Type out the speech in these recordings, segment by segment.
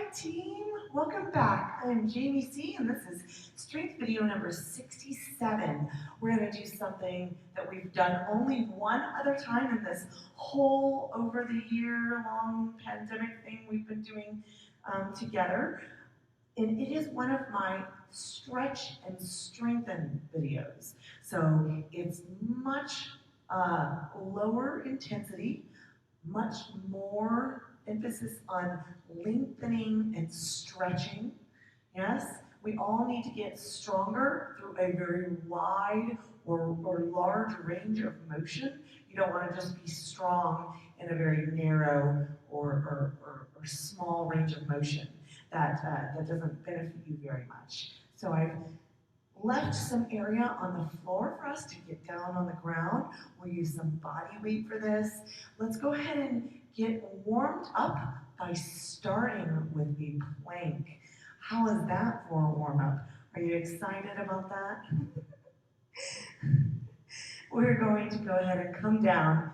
Hi team, welcome back. I am Jamie C and this is strength video number 67. We're going to do something that we've done only one other time in this whole over the year long pandemic thing we've been doing together. And it is one of my stretch and strengthen videos. So it's much lower intensity, much more emphasis on lengthening and stretching. Yes, we all need to get stronger through a very wide or large range of motion. You don't want to just be strong in a very narrow or small range of motion. That doesn't benefit you very much. So I've left some area on the floor for us to get down on the ground. We'll use some body weight for this. Let's go ahead and get warmed up by starting with a plank. How is that for a warm-up? Are you excited about that? We're going to go ahead and come down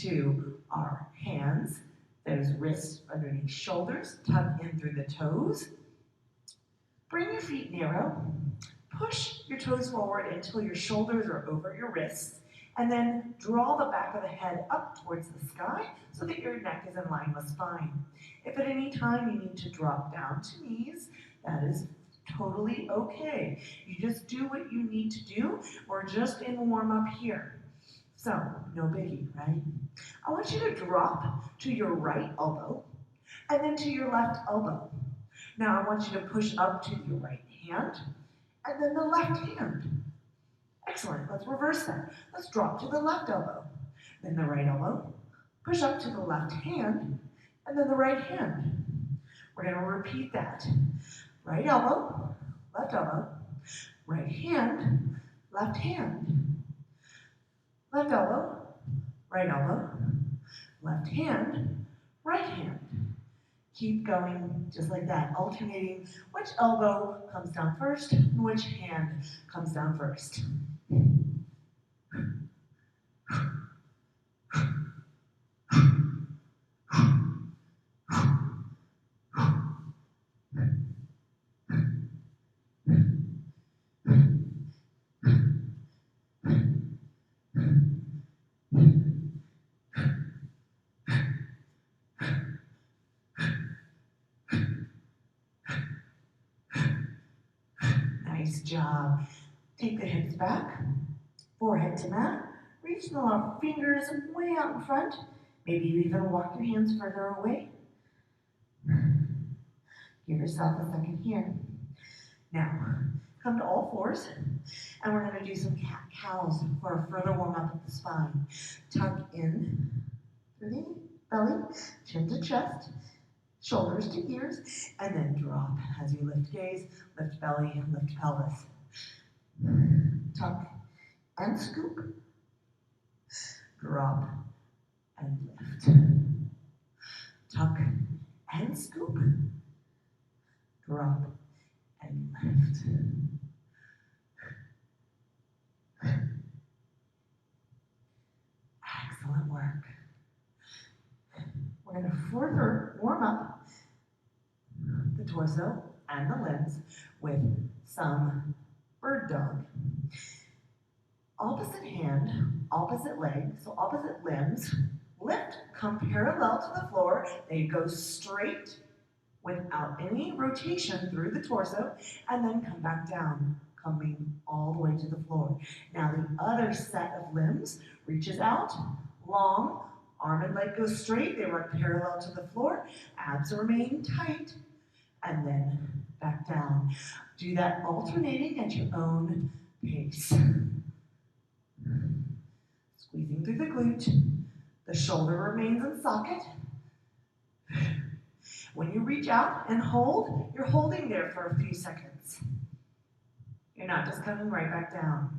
to our hands, those wrists underneath shoulders, tuck in through the toes. Bring your feet narrow. Push your toes forward until your shoulders are over your wrists, and then draw the back of the head up towards the sky so that your neck is in line with spine. If at any time you need to drop down to knees, that is totally okay. You just do what you need to do. We're just in warm-up here. So, no biggie, right? I want you to drop to your right elbow and then to your left elbow. Now I want you to push up to your right hand and then the left hand. Excellent, let's reverse that. Let's drop to the left elbow, then the right elbow, push up to the left hand, and then the right hand. We're gonna repeat that. Right elbow, right hand, left hand. Left elbow, left hand, right hand. Keep going just like that, alternating which elbow comes down first and which hand comes down first. Nice job. Take the hips back, forehead to mat. Reach the fingers way out in front. Maybe you even walk your hands further away. Give yourself a second here. Now, come to all fours, and we're going to do some cat-cows for a further warm-up of the spine. Tuck in through the belly, chin to chest, shoulders to ears, and then drop as you lift gaze, lift belly, and lift pelvis. Tuck and scoop, drop and lift. Tuck and scoop, drop and lift. Excellent work. We're going to further warm up the torso and the limbs with some bird dog. Opposite hand, opposite leg, so opposite limbs. Lift, come parallel to the floor. They go straight without any rotation through the torso, and then come back down, coming all the way to the floor. Now the other set of limbs reaches out, long, arm and leg go straight, they run parallel to the floor, abs remain tight, and then back down. Do that alternating at your own pace. Squeezing through the glute, the shoulder remains in socket. When you reach out and hold, you're holding there for a few seconds. You're not just coming right back down.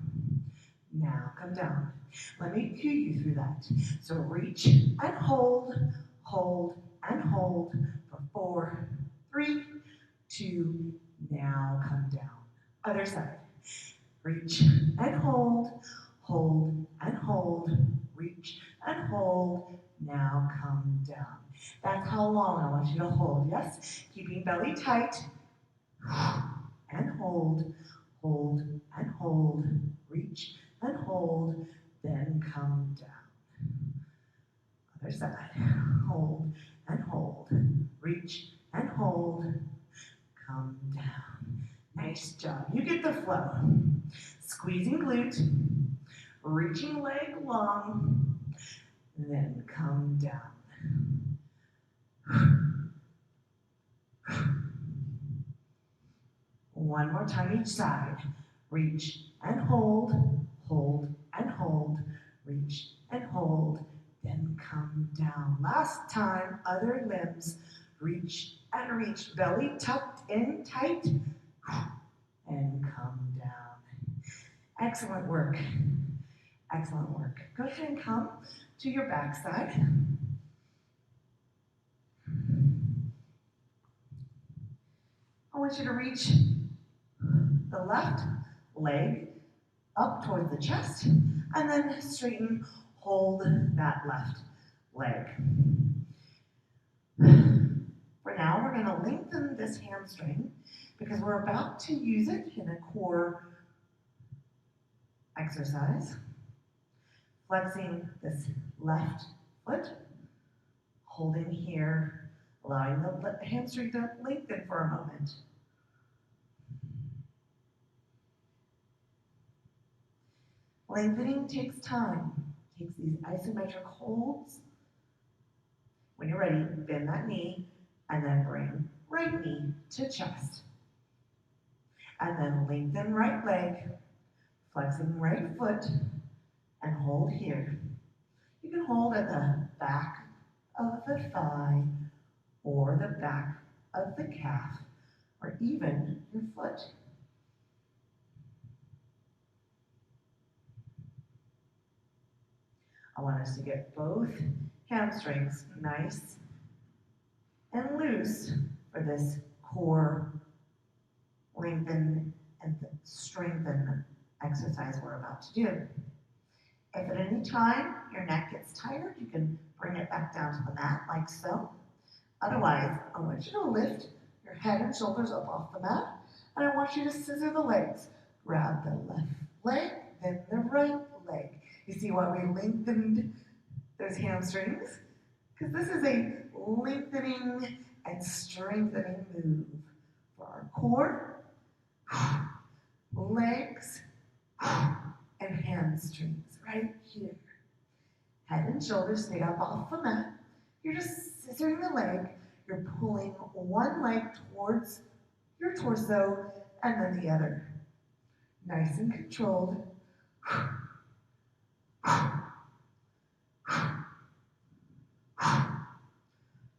Now come down. Let me cue you through that. So reach and hold, hold and hold for 4, 3, 2, now come down. Other side. Reach and hold, hold and hold, reach and hold, now come down. That's That's how long I want you to hold, yes? Keeping belly tight. And hold, hold, and hold. Reach and hold, then come down. Other side. Hold and hold. Reach and hold. Come down. Nice job. You get the flow. Squeezing glute. Reaching leg long. Then come down. One more time each side. Reach and hold, hold and hold, reach and hold, then come down. Last time, other limbs. Reach and reach, belly tucked in tight, and come down. Excellent work. Excellent work. Go ahead and come to your back side. I want you to reach the left leg up towards the chest, and then straighten, hold that left leg. For now, we're going to lengthen this hamstring because we're about to use it in a core exercise. Flexing this left foot, holding here, allowing the hamstring to lengthen for a moment. Lengthening takes time, takes these isometric holds. When you're ready, bend that knee and then bring right knee to chest. And then lengthen right leg, flexing right foot, and hold here. You can hold at the back of the thigh or the back of the calf or even your foot. I want us to get both hamstrings nice and loose for this core lengthen and strengthen exercise we're about to do. If at any time your neck gets tired, you can bring it back down to the mat like so. Otherwise, I want you to lift your head and shoulders up off the mat, and I want you to scissor the legs. Grab the left leg, then the right leg. You see why we lengthened those hamstrings? Because this is a lengthening and strengthening move for our core, legs, and hamstrings right here. Head and shoulders stay up off the mat. You're just scissoring the leg. You're pulling one leg towards your torso and then the other. Nice and controlled.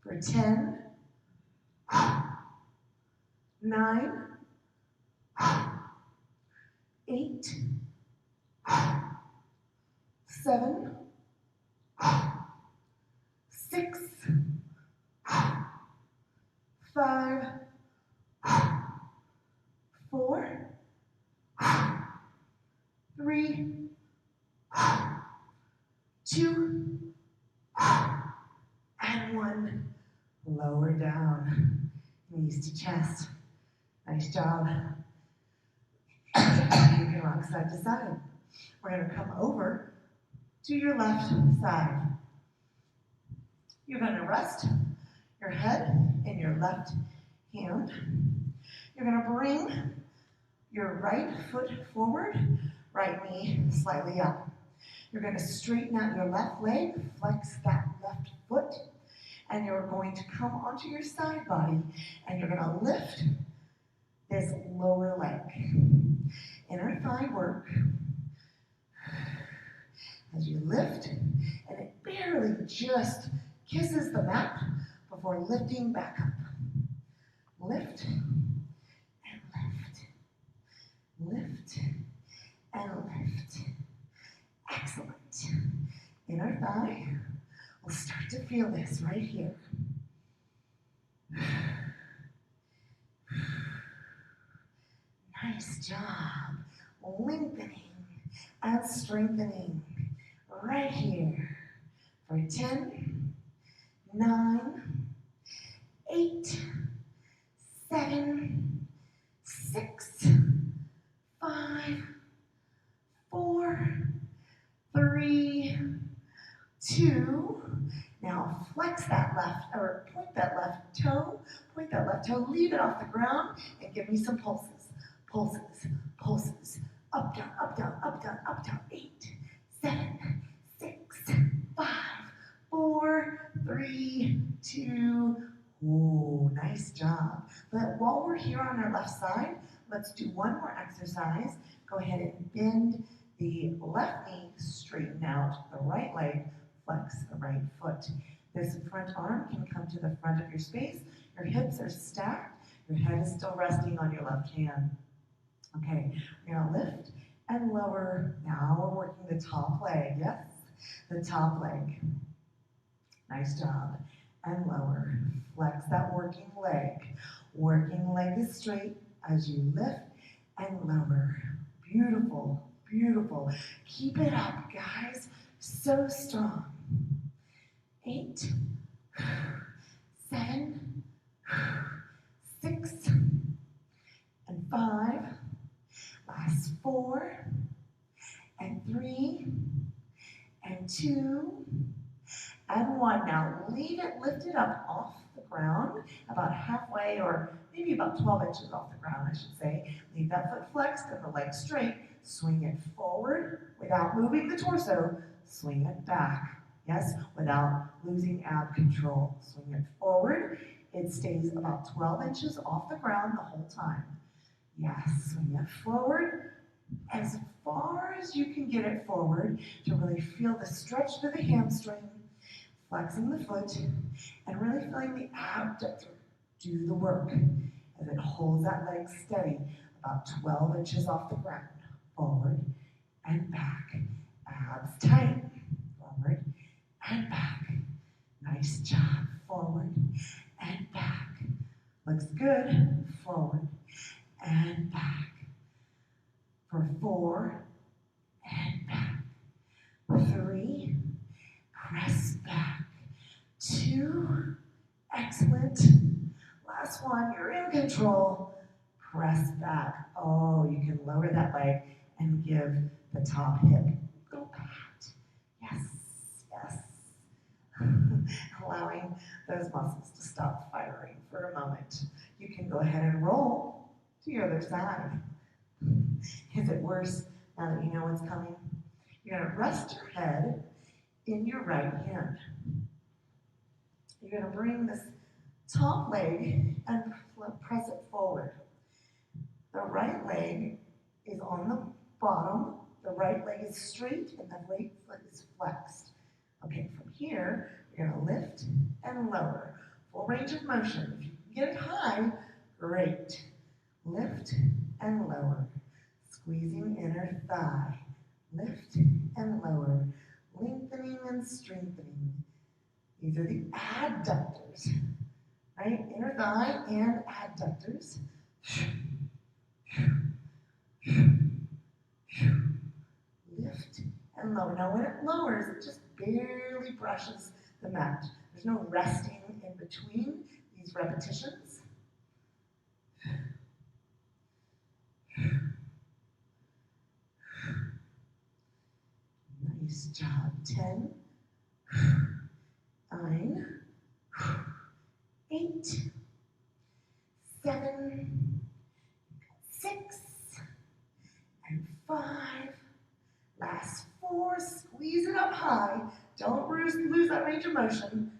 For 10, 9, 8, 7, 6, 5, 4, 3, 2, and 1. Lower down, knees to chest. Nice job. You can rock side to side. We're going to come over to your left side. You're going to rest your head in your left hand. You're going to bring your right foot forward, right knee slightly up. You're going to straighten out your left leg, flex that left foot, and you're going to come onto your side body, and you're going to lift this lower leg. Inner thigh work. As you lift, and it barely just kisses the mat before lifting back up. Lift and lift. Lift and lift. Excellent. Inner thigh. We'll start to feel this right here. Nice job. Lengthening and strengthening right here for 10, 9, 8, 7, 6, 5, 4, 3, 2. Now flex that left, or point that left toe, leave it off the ground, and give me some pulses. Pulses, pulses. Up, down, up, down, up, down, up, down. 8, 7, 6, 5, 4, 3, 2. Ooh, nice job. But while we're here on our left side, let's do one more exercise. Go ahead and bend the left knee, straighten out the right leg, flex the right foot. This front arm can come to the front of your space. Your hips are stacked. Your head is still resting on your left hand. Okay, we're gonna lift and lower. Now we're working the top leg, yes? The top leg. Nice job. And lower. Flex that working leg. Working leg is straight as you lift and lower. Beautiful, beautiful. Keep it up, guys. So strong. 8, 7, 6, and 5. Last 4, and 3, and 2, and 1. Now leave it lifted up off the ground, about halfway, or maybe about 12 inches off the ground, I should say. Leave that foot flexed and the leg straight. Swing it forward without moving the torso. Swing it back, yes, without losing ab control. Swing it forward. It stays about 12 inches off the ground the whole time. Yes, swing it forward as far as you can get it forward to really feel the stretch to the hamstring, flexing the foot, and really feeling the abductor do the work as it holds that leg steady about 12 inches off the ground. Forward and back. Abs tight. Forward and back. Nice job. Forward and back. Looks good. Forward and back. For 4 and back. 3, press back. 2, excellent. Last one, you're in control. Press back. Oh, you can lower that leg and give the top hip a little pat. Yes, yes. Allowing those muscles to stop firing for a moment. You can go ahead and roll to your other side. Is it worse now that you know what's coming? You're going to rest your head in your right hand. You're going to bring this top leg and press it forward. The right leg is on the bottom. The right leg is straight and the right foot is flexed. Okay, from here, you're going to lift and lower. Full range of motion. If you can get it high, great. Lift and lower. Squeezing inner thigh. Lift and lower. Lengthening and strengthening. These are the adductors, right? Inner thigh and adductors. Lift and lower. Now when it lowers, it just barely brushes the mat. There's no resting in between these repetitions. Nice job. 10, 9, 8, 7, 6, and 5. Last 4. Squeeze it up high. Don't lose that range of motion.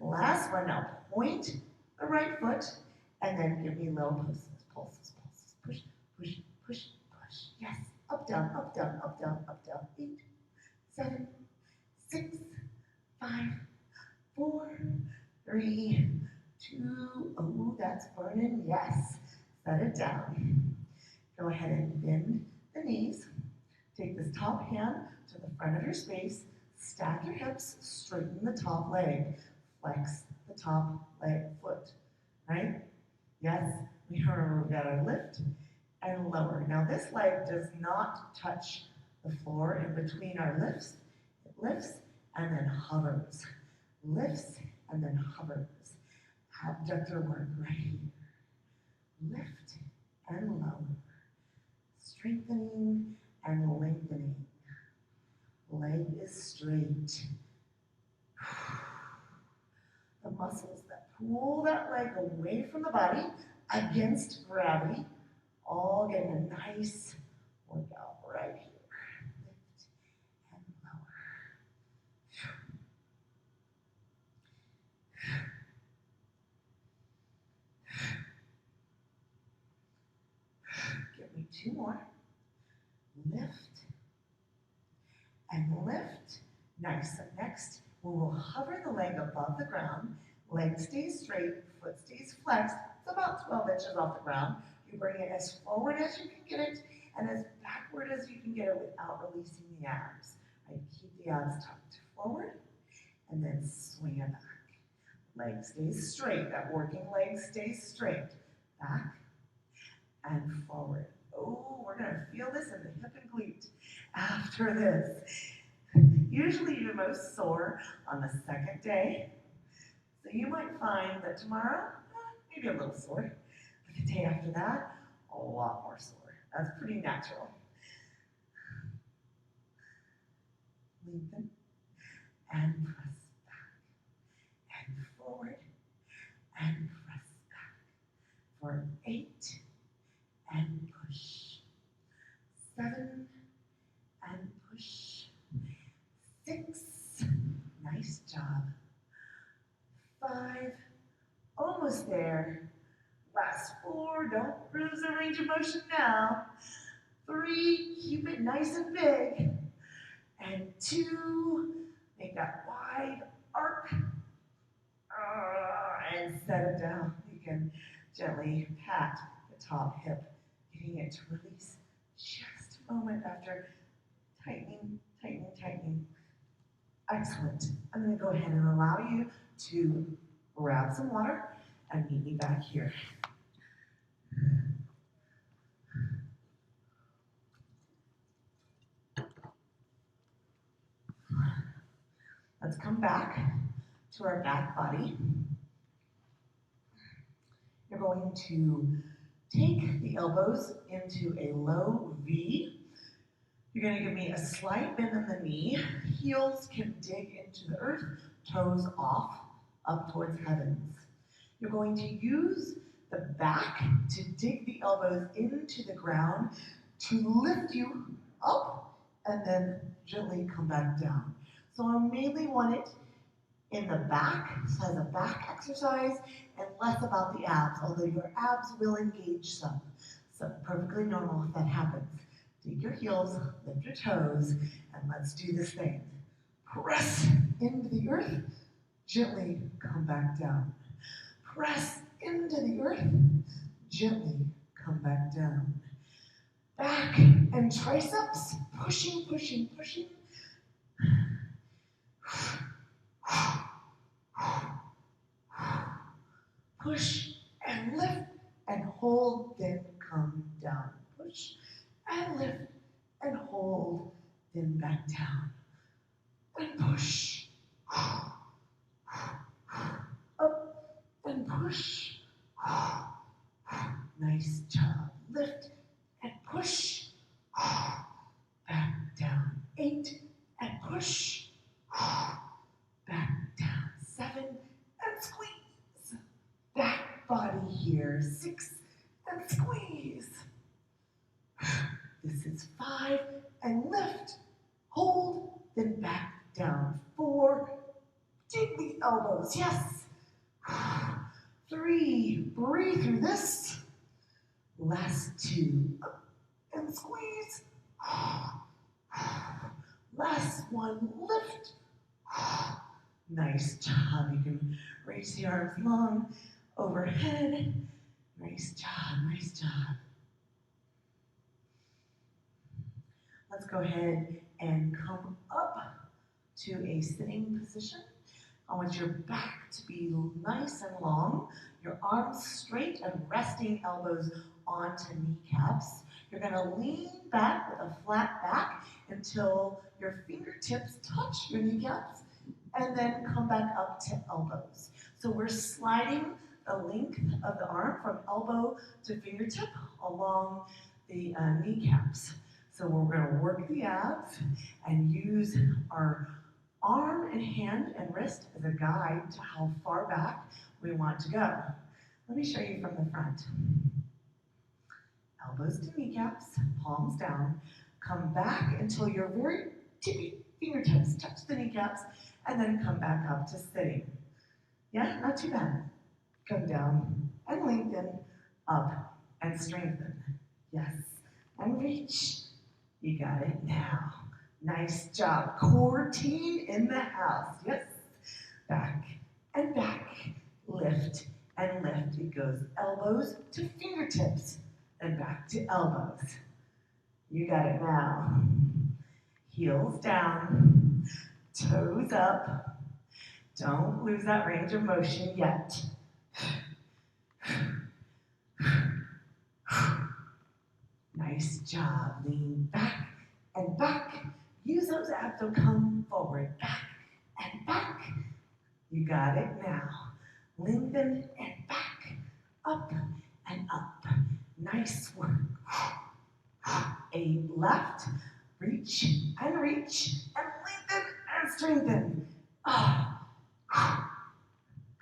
Last one. Now point the right foot and then give me little pulses. Pulses, pulses. Push, push, push, push. Yes. Up, down, up, down, up, down, up, down. 8, 7, 6, 5, 4, 3, 2. Oh, that's burning. Yes. Set it down. Go ahead and bend the knees. Take this top hand to the front of your space. Stack your hips. Straighten the top leg. Flex the top leg foot. Right? Yes. Remember, we've got our lift and lower. Now this leg does not touch the floor in between our lifts. It lifts and then hovers. Lifts and then hovers. Abductor work right here. Lift and lower. Strengthening and lengthening. Leg is straight. The muscles that pull that leg away from the body against gravity, all getting a nice workout right here. Lift and lower. Give me two more. Lift and lift. Nice. So next, we will hover the leg above the ground. Leg stays straight, foot stays flexed. It's about 12 inches off the ground. You bring it as forward as you can get it and as backward as you can get it without releasing the abs. Right? Keep the abs tucked forward and then swing it back. Leg stays straight. That working leg stays straight. Back and forward. Oh, we're going to feel this in the hip and glute after this. Usually you're most sore on the second day. So you might find that tomorrow, maybe a little sore. But the day after that, a lot more sore. That's pretty natural. Lengthen and press back and forward and press back for 8 and push. 7 and push. 6, nice job. 5, almost there. Last 4, don't lose the range of motion now. 3, keep it nice and big. And 2, make that wide arc. And set it down. You can gently pat the top hip, getting it to release just a moment after tightening, tightening, tightening. Excellent. I'm going to go ahead and allow you to grab some water and meet me back here. Let's come back to our back body. You're going to take the elbows into a low V. You're going to give me a slight bend in the knee. Heels can dig into the earth, toes off, up towards heavens. You're going to use the back to dig the elbows into the ground to lift you up and then gently come back down. So I mainly want it in the back, so as a back exercise, and less about the abs, although your abs will engage some. So perfectly normal if that happens. Dig your heels, lift your toes, and let's do this thing. Press into the earth, gently come back down. Press into the earth, gently come back down. Back and triceps, pushing, pushing, pushing. Push and lift and hold, then come down. Push and lift and hold, then back down. And push. Up and push. Nice job. Lift and push. Back down. 8 and push. Back down. 7 and squeeze. Back body here. 6 and squeeze. This is 5 and lift. Hold, then back down. 4, dig the elbows. Yes. 3, breathe through this. Last 2, up and squeeze. Last 1, lift. Nice job. You can raise the arms long overhead. Nice job, nice job. Let's go ahead and come up to a sitting position. I want your back to be nice and long, your arms straight and resting elbows onto kneecaps. You're going to lean back with a flat back until your fingertips touch your kneecaps, and then come back up to elbows. So we're sliding the length of the arm from elbow to fingertip along the kneecaps. So we're going to work the abs and use our arm and hand and wrist as a guide to how far back we want to go. Let me show you from the front. Elbows to kneecaps, palms down. Come back until your very tippy fingertips touch the kneecaps, and then come back up to sitting. Yeah, not too bad. Come down and lengthen, up and strengthen. Yes, and reach. You got it now. Nice job. Core team in the house. Yes. Back and back. Lift and lift. It goes elbows to fingertips and back to elbows. You got it now. Heels down, toes up. Don't lose that range of motion yet. Nice job. Lean back and back. Use those abs to come forward. Back and back. You got it now. Lengthen and back. Up and up. Nice work. A left. Reach and reach. And lengthen and strengthen.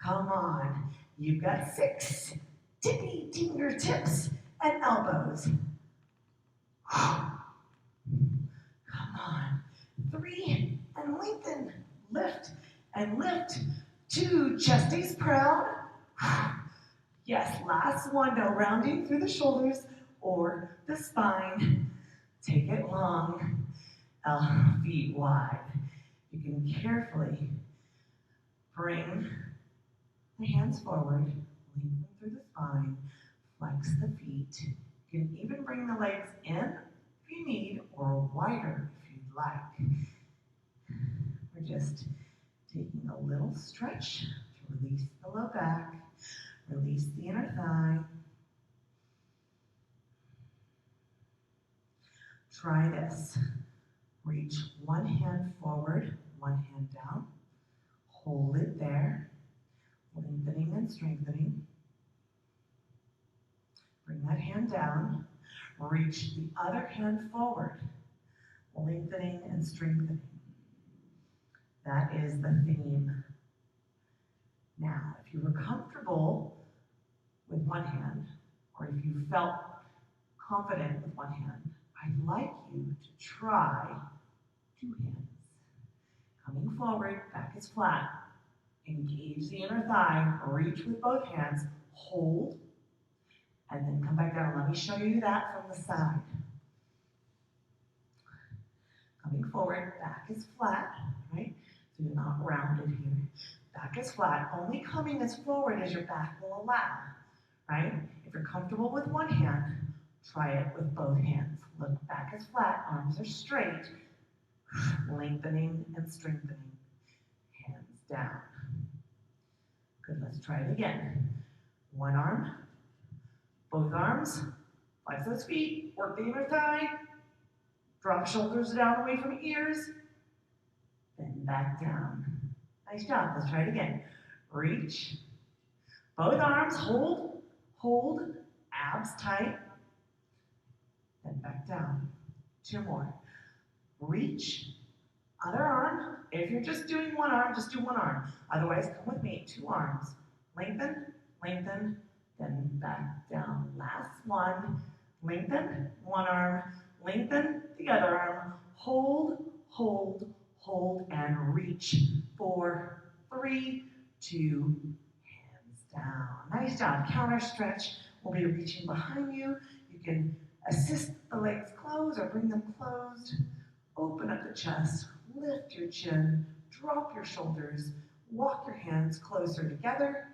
Come on. You've got 6 tippy fingertips and elbows. Come on. 3 and lengthen. Lift and lift. 2, chesties proud. Yes, last one. No rounding through the shoulders or the spine. Take it long. Feet wide. You can carefully bring the hands forward, lengthen through the spine, flex the feet. You can even bring the legs in if you need, or wider if you'd like. We're just taking a little stretch to release the low back, release the inner thigh. Try this. Reach one hand forward, one hand down. Hold it there, lengthening and strengthening. Bring that hand down. Reach the other hand forward, lengthening and strengthening. That is the theme. Now, if you were comfortable with one hand, or if you felt confident with one hand, I'd like you to try 2 hands. Coming forward, back is flat. Engage the inner thigh, reach with both hands, hold, and then come back down. Let me show you that from the side. Coming forward, back is flat, right? So you're not rounded here. Back is flat, only coming as forward as your back will allow, right? If you're comfortable with one hand, try it with both hands. Look, back is flat, arms are straight, lengthening and strengthening. Hands down. Good, let's try it again. One arm, both arms, flex those feet, work the inner thigh, drop shoulders down away from ears, then back down. Nice job, let's try it again. Reach, both arms, hold, abs tight, then back down. 2 more. Reach, other arm. If you're just doing one arm, just do one arm. Otherwise, come with me, 2 arms. Lengthen, lengthen, then back down. Last one. Lengthen, one arm. Lengthen, the other arm. Hold, hold, hold, and reach. 4, 3, 2, hands down. Nice job. Counter stretch. We'll be reaching behind you. You can assist the legs closed or bring them closed. Open up the chest, lift your chin, drop your shoulders, walk your hands closer together.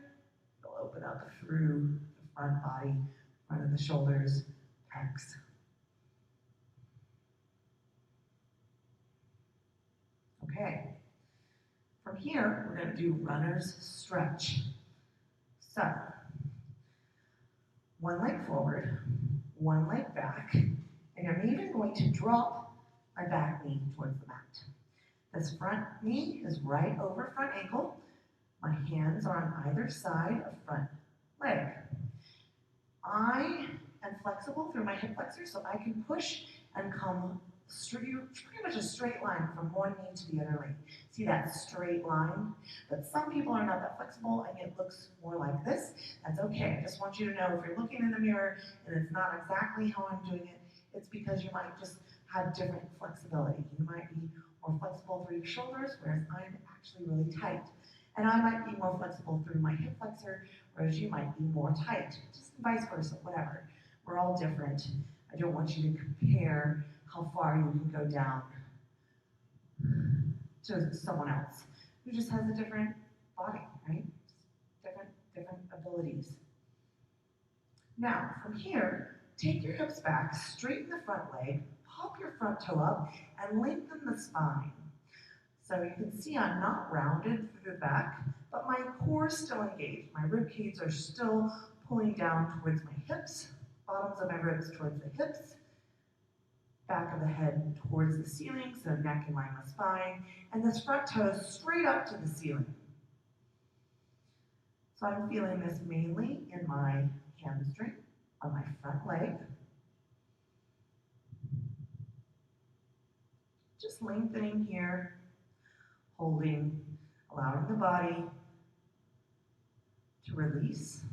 You'll open up through the front body, front of the shoulders, pecs. Okay. From here, we're going to do runner's stretch. So, one leg forward, one leg back, and I'm even going to drop my back knee towards the mat. This front knee is right over front ankle. My hands are on either side of front leg. I am flexible through my hip flexor, so I can push and come pretty much a straight line from one knee to the other leg. See that straight line? But some people are not that flexible and it looks more like this. That's okay. I just want you to know if you're looking in the mirror and it's not exactly how I'm doing it, it's because you might just have different flexibility. You might be more flexible through your shoulders, whereas I'm actually really tight. And I might be more flexible through my hip flexor, whereas you might be more tight. Just vice versa, whatever. We're all different. I don't want you to compare how far you can go down to someone else who just has a different body, right? Different abilities. Now, from here, take your hips back, straighten the front leg, pop your front toe up, and lengthen the spine. So you can see I'm not rounded through the back, but my core is still engaged. My rib cage are still pulling down towards my hips, bottoms of my ribs towards the hips, back of the head towards the ceiling, so neck in line with spine, and this front toe straight up to the ceiling. So I'm feeling this mainly in my hamstring, on my front leg. Just lengthening here, holding, allowing the body to release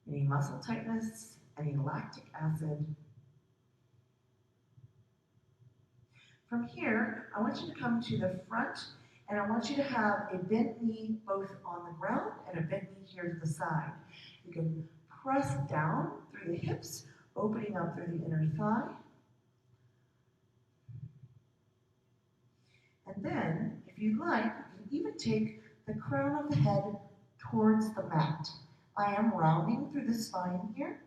any muscle tightness, any lactic acid. From here, I want you to come to the front, and I want you to have a bent knee both on the ground and a bent knee here to the side. You can press down through the hips, opening up through the inner thigh. And then, if you'd like, you can even take the crown of the head towards the mat. I am rounding through the spine here.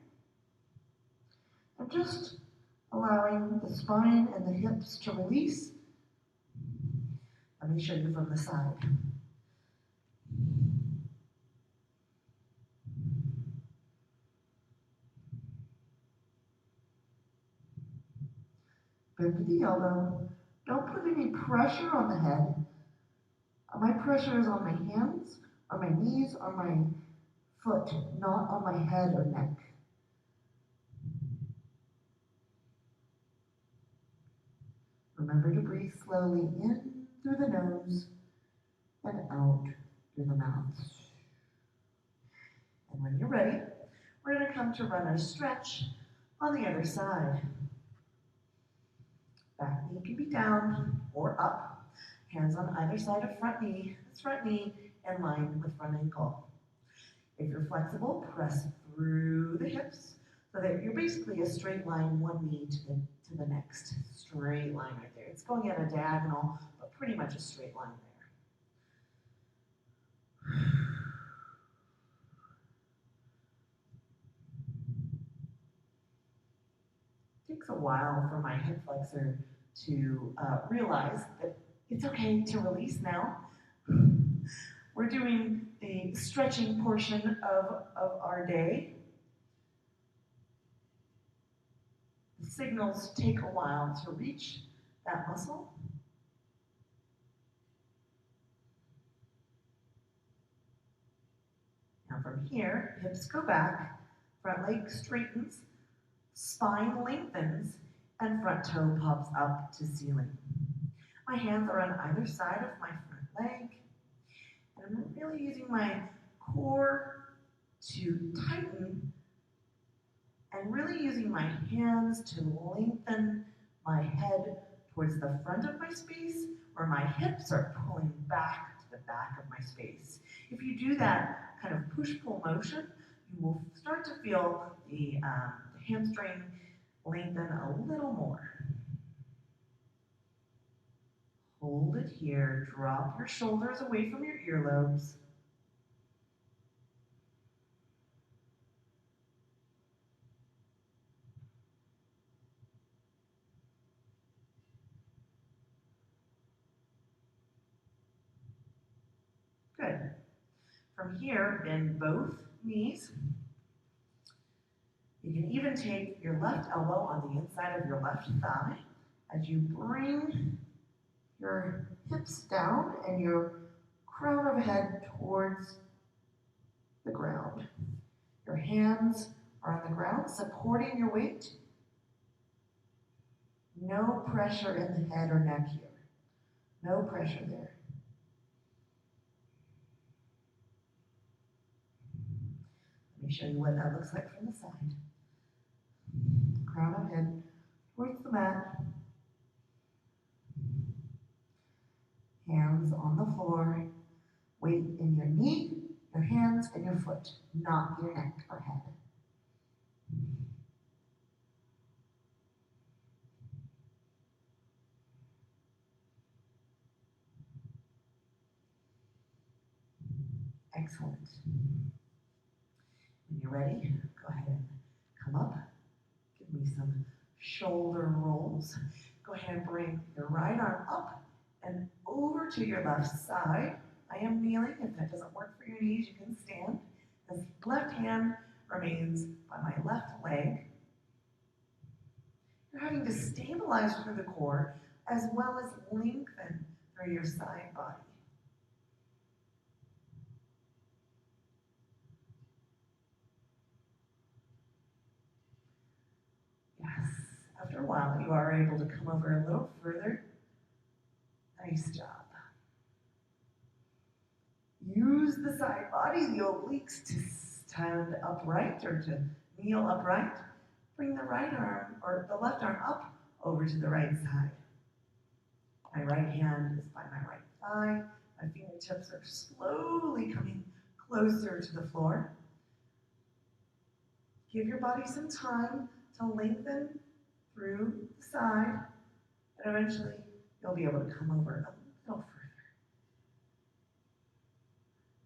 I'm just allowing the spine and the hips to release. Let me show you from the side. Bend the elbow. Don't put any pressure on the head. My pressure is on my hands, on my knees, on my foot, not on my head or neck. Remember to breathe slowly in through the nose and out through the mouth. And when you're ready, we're going to come to runner's stretch on the other side. Back knee can be down or up. Hands on either side of front knee. This front knee in line with front ankle. If you're flexible, press through the hips so that you're basically a straight line, one knee to the next. Straight line right there. It's going at a diagonal, but pretty much a straight line there. It takes a while for my hip flexor to realize that it's okay to release now. We're doing the stretching portion of our day. The signals take a while to reach that muscle. Now from here, hips go back, front leg straightens, spine lengthens, and front toe pops up to ceiling. My hands are on either side of my front leg, and I'm really using my core to tighten and really using my hands to lengthen my head towards the front of my space, where my hips are pulling back to the back of my space. If you do that kind of push-pull motion, you will start to feel the hamstring lengthen a little more. Hold it here, drop your shoulders away from your earlobes. Good. From here, bend both knees. You can even take your left elbow on the inside of your left thigh as you bring your hips down and your crown of head towards the ground. Your hands are on the ground, supporting your weight. No pressure in the head or neck here. No pressure there. Let me show you what that looks like from the side. Crown of head towards the mat. Hands on the floor. Weight in your knee, your hands, and your foot, not your neck or head. Excellent. When you're ready, go ahead and come up. Give me some shoulder rolls. Go ahead and bring your right arm up and over to your left side. I am kneeling. If that doesn't work for your knees, you can stand. This left hand remains by my left leg. You're having to stabilize through the core as well as lengthen through your side body. Yes, after a while you are able to come over a little further. Nice job. Use the side body, the obliques, to stand upright or to kneel upright. Bring the right arm or the left arm up over to the right side. My right hand is by my right thigh. My fingertips are slowly coming closer to the floor. Give your body some time to lengthen through the side, and eventually you'll be able to come over a little further.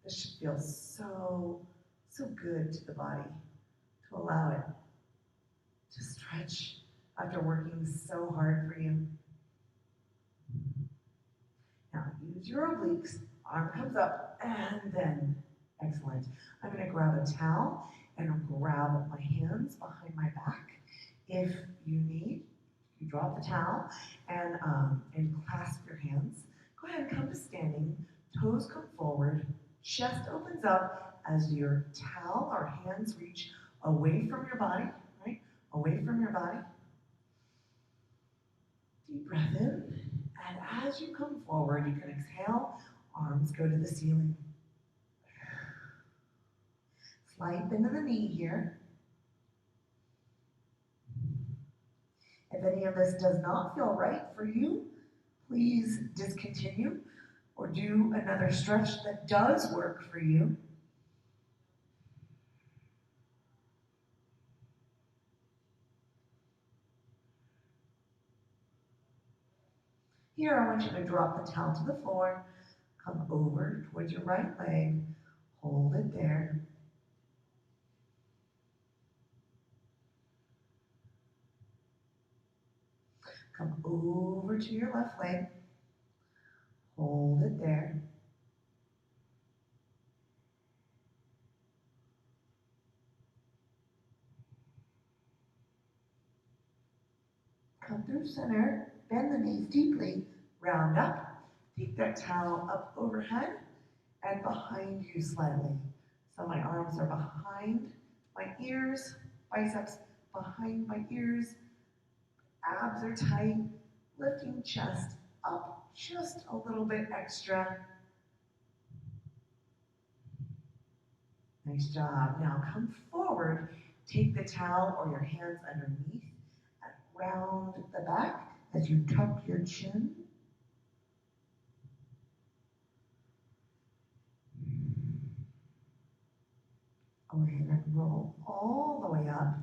This should feel so good to the body to allow it to stretch after working so hard for you. Now use your obliques, arm comes up, and then, excellent. I'm gonna grab a towel and grab my hands behind my back. If you need, you drop the towel and clasp your hands. Go ahead and come to standing, toes come forward, chest opens up as your towel or hands reach away from your body, right? Away from your body. Deep breath in, and as you come forward, you can exhale, arms go to the ceiling. Slight bend of the knee here. If any of this does not feel right for you, please discontinue or do another stretch that does work for you. Here, I want you to drop the towel to the floor, come over towards your right leg, hold it there. Come over to your left leg, hold it there. Come through center, bend the knees deeply, round up, take that towel up overhead and behind you slightly. So my arms are behind my ears, biceps behind my ears, abs are tight, lifting chest up just a little bit extra. Nice job. Now come forward, take the towel or your hands underneath and round the back as you tuck your chin. Go ahead and roll all the way up.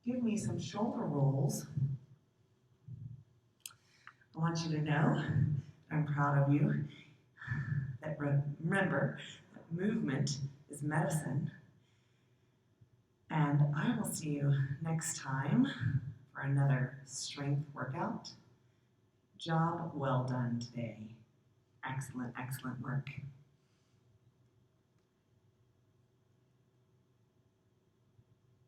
Give me some shoulder rolls. I want you to know I'm proud of you. That remember, that movement is medicine. And I will see you next time for another strength workout. Job well done today. Excellent, excellent work.